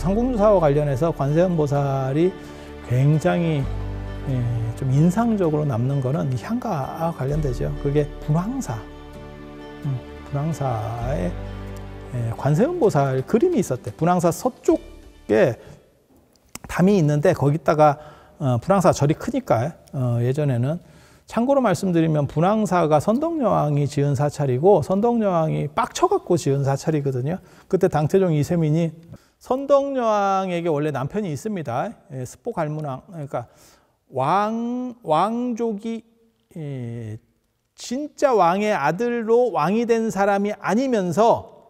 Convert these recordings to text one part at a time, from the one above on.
삼국유사와 관련해서 관세음보살이 굉장히 좀 인상적으로 남는 거는 향가와 관련되죠. 그게 분황사. 분황사에 관세음보살 그림이 있었대. 분황사 서쪽에 담이 있는데 거기다가 분황사 절이 크니까 예전에는 참고로 말씀드리면 분황사가 선덕여왕이 지은 사찰이고 선덕여왕이 빡쳐갖고 지은 사찰이거든요. 그때 당태종 이세민이 선덕여왕에게 원래 남편이 있습니다. 스포갈문왕. 그러니까 왕족이 진짜 왕의 아들로 왕이 된 사람이 아니면서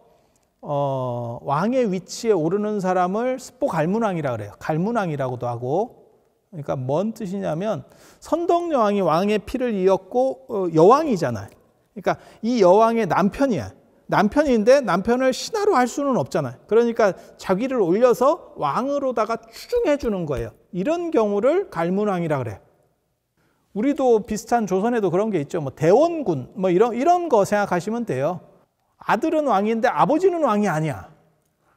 왕의 위치에 오르는 사람을 스포갈문왕이라고 그래요. 갈문왕이라고도 하고. 그러니까 뭔 뜻이냐면 선덕여왕이 왕의 피를 이었고 여왕이잖아요. 그러니까 이 여왕의 남편이야. 남편인데 남편을 신하로 할 수는 없잖아요. 그러니까 자기를 올려서 왕으로다가 추중해 주는 거예요. 이런 경우를 갈문왕이라 그래요. 우리도 비슷한 조선에도 그런 게 있죠. 뭐 대원군 뭐 이런 거 생각하시면 돼요. 아들은 왕인데 아버지는 왕이 아니야.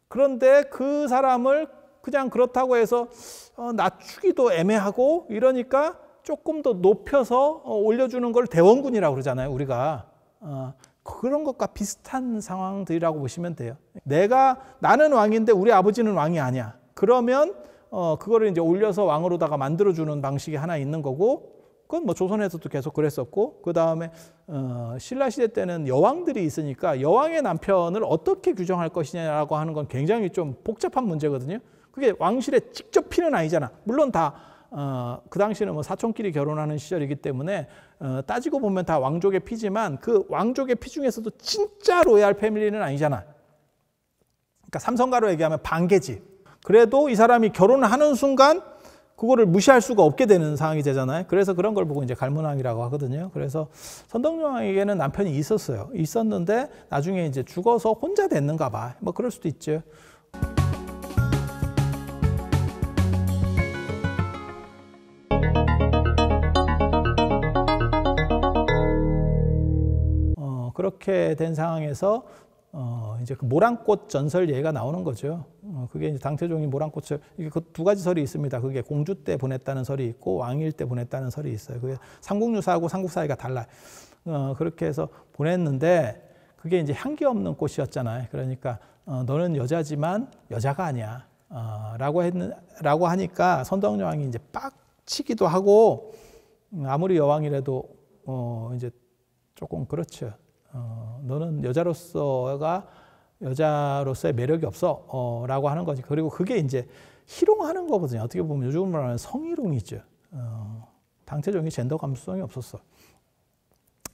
그런데 그 사람을 그냥 그렇다고 해서 낮추기도 애매하고 이러니까 조금 더 높여서 올려주는 걸 대원군이라고 그러잖아요. 우리가. 그런 것과 비슷한 상황들이라고 보시면 돼요. 나는 왕인데 우리 아버지는 왕이 아니야. 그러면 그거를 이제 올려서 왕으로다가 만들어주는 방식이 하나 있는 거고, 그건 뭐 조선에서도 계속 그랬었고, 그 다음에 신라 시대 때는 여왕들이 있으니까 여왕의 남편을 어떻게 규정할 것이냐라고 하는 건 굉장히 좀 복잡한 문제거든요. 그게 왕실의 직접 피는 아니잖아. 물론 다 그 당시는 뭐 사촌끼리 결혼하는 시절이기 때문에 따지고 보면 다 왕족의 피지만 그 왕족의 피 중에서도 진짜 로얄 패밀리는 아니잖아. 그러니까 삼성가로 얘기하면 반계지. 그래도 이 사람이 결혼을 하는 순간 그거를 무시할 수가 없게 되는 상황이 되잖아요. 그래서 그런 걸 보고 이제 갈문왕이라고 하거든요. 그래서 선덕여왕에게는 남편이 있었어요. 있었는데 나중에 이제 죽어서 혼자 됐는가 봐. 뭐 그럴 수도 있죠. 그렇게 된 상황에서 이제 그 모란꽃 전설 얘기가 나오는 거죠. 그게 이제 당태종이 모란꽃을, 이게 그 두 가지 설이 있습니다. 그게 공주 때 보냈다는 설이 있고 왕일 때 보냈다는 설이 있어요. 그게 삼국유사하고 삼국사이가 달라요. 그렇게 해서 보냈는데 그게 이제 향기 없는 꽃이었잖아요. 그러니까 너는 여자지만 여자가 아니야. 라고 하니까 선덕여왕이 이제 빡치기도 하고 아무리 여왕이라도 이제 조금 그렇죠. 너는 여자로서의 매력이 없어 라고 하는 거지. 그리고 그게 이제 희롱하는 거거든요. 어떻게 보면 요즘 말하는 성희롱이죠. 당태종이 젠더 감수성이 없었어.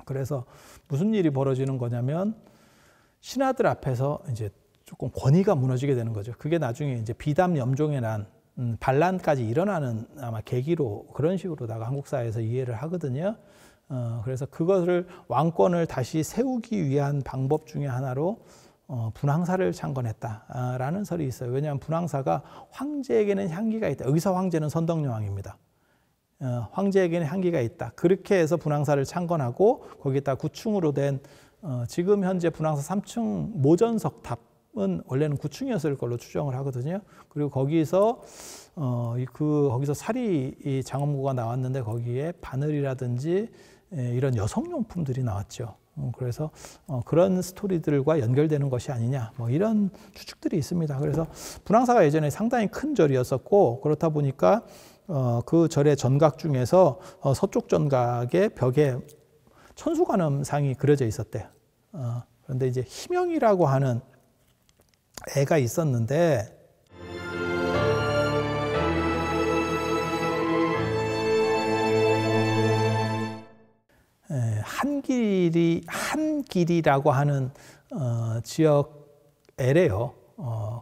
그래서 무슨 일이 벌어지는 거냐면 신하들 앞에서 이제 조금 권위가 무너지게 되는 거죠. 그게 나중에 이제 비담 염종의 난, 반란까지 일어나는 아마 계기로 그런 식으로다가 한국사에서 이해를 하거든요. 그래서 그것을 왕권을 다시 세우기 위한 방법 중에 하나로 분황사를 창건했다라는 설이 있어요. 왜냐하면 분황사가 황제에게는 향기가 있다. 여기서 황제는 선덕여왕입니다. 황제에게는 향기가 있다. 그렇게 해서 분황사를 창건하고 거기에다 9층으로 된 지금 현재 분황사 3층 모전석 탑은 원래는 9층이었을 걸로 추정을 하거든요. 그리고 거기서 사리 장엄구가 나왔는데 거기에 바늘이라든지 이런 여성용품들이 나왔죠. 그래서 그런 스토리들과 연결되는 것이 아니냐, 뭐 이런 추측들이 있습니다. 그래서 분황사가 예전에 상당히 큰 절이었었고, 그렇다 보니까 그 절의 전각 중에서 서쪽 전각의 벽에 천수관음상이 그려져 있었대요. 그런데 이제 희명이라고 하는 애가 있었는데 한길이라고 하는 지역 애래요.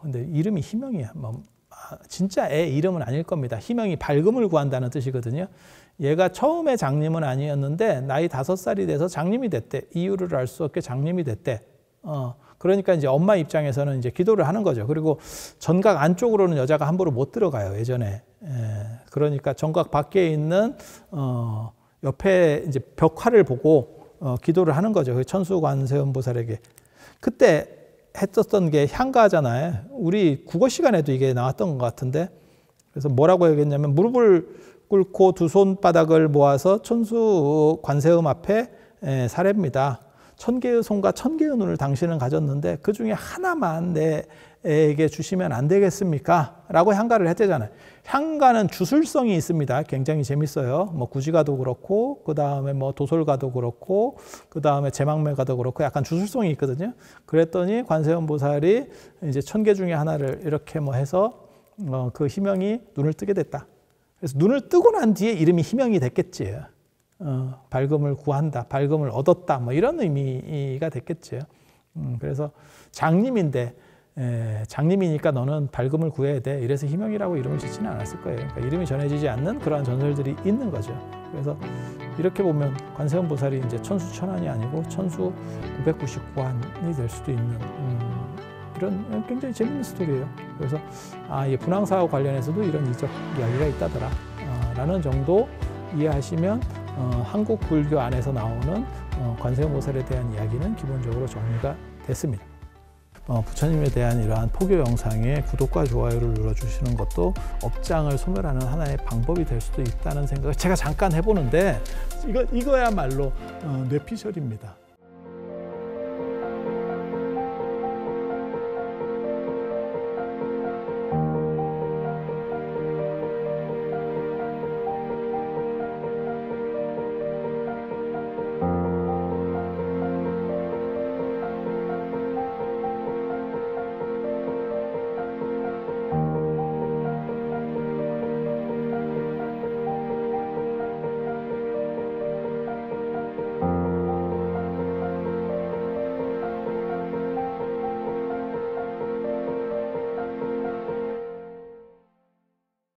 근데 이름이 희명이야. 진짜 애 이름은 아닐 겁니다. 희명이 밝음을 구한다는 뜻이거든요. 얘가 처음에 장님은 아니었는데 나이 5살이 돼서 장님이 됐대. 이유를 알 수 없게 장님이 됐대. 그러니까 이제 엄마 입장에서는 이제 기도를 하는 거죠. 그리고 전각 안쪽으로는 여자가 함부로 못 들어가요, 예전에. 그러니까 전각 밖에 있는 옆에 이제 벽화를 보고 기도를 하는 거죠. 천수관세음보살에게. 그때 했었던 게 향가잖아요. 우리 국어 시간에도 이게 나왔던 것 같은데, 그래서 뭐라고 얘기했냐면 무릎을 꿇고 두 손바닥을 모아서 천수 관세음 앞에 사례입니다. 1000개의 손과 1000개의 눈을 당신은 가졌는데 그 중에 하나만 내게 주시면 안 되겠습니까? 라고 향가를 했대잖아요. 향가는 주술성이 있습니다. 굉장히 재밌어요. 뭐 구지가도 그렇고, 그 다음에 뭐 도솔가도 그렇고, 그 다음에 제망매가도 그렇고, 약간 주술성이 있거든요. 그랬더니 관세음 보살이 이제 1000개 중에 하나를 이렇게 뭐 해서 그 희명이 눈을 뜨게 됐다. 그래서 눈을 뜨고 난 뒤에 이름이 희명이 됐겠지. 밝음을 구한다, 밝음을 얻었다, 뭐 이런 의미가 됐겠죠. 그래서 장님인데, 장님이니까 너는 밝음을 구해야 돼. 이래서 희명이라고 이름을 짓지는 않았을 거예요. 그러니까 이름이 전해지지 않는 그러한 전설들이 있는 거죠. 그래서 이렇게 보면 관세음 보살이 이제 천수천안이 아니고 천수 999안이 될 수도 있는 이런 굉장히 재밌는 스토리예요. 그래서 이 분황사와 관련해서도 이런 이적 이야기가 있다더라 라는 정도 이해하시면 한국 불교 안에서 나오는 관세음 보살에 대한 이야기는 기본적으로 정리가 됐습니다. 부처님에 대한 이러한 포교 영상에 구독과 좋아요를 눌러주시는 것도 업장을 소멸하는 하나의 방법이 될 수도 있다는 생각을 제가 잠깐 해보는데 이거야말로 뇌피셜입니다.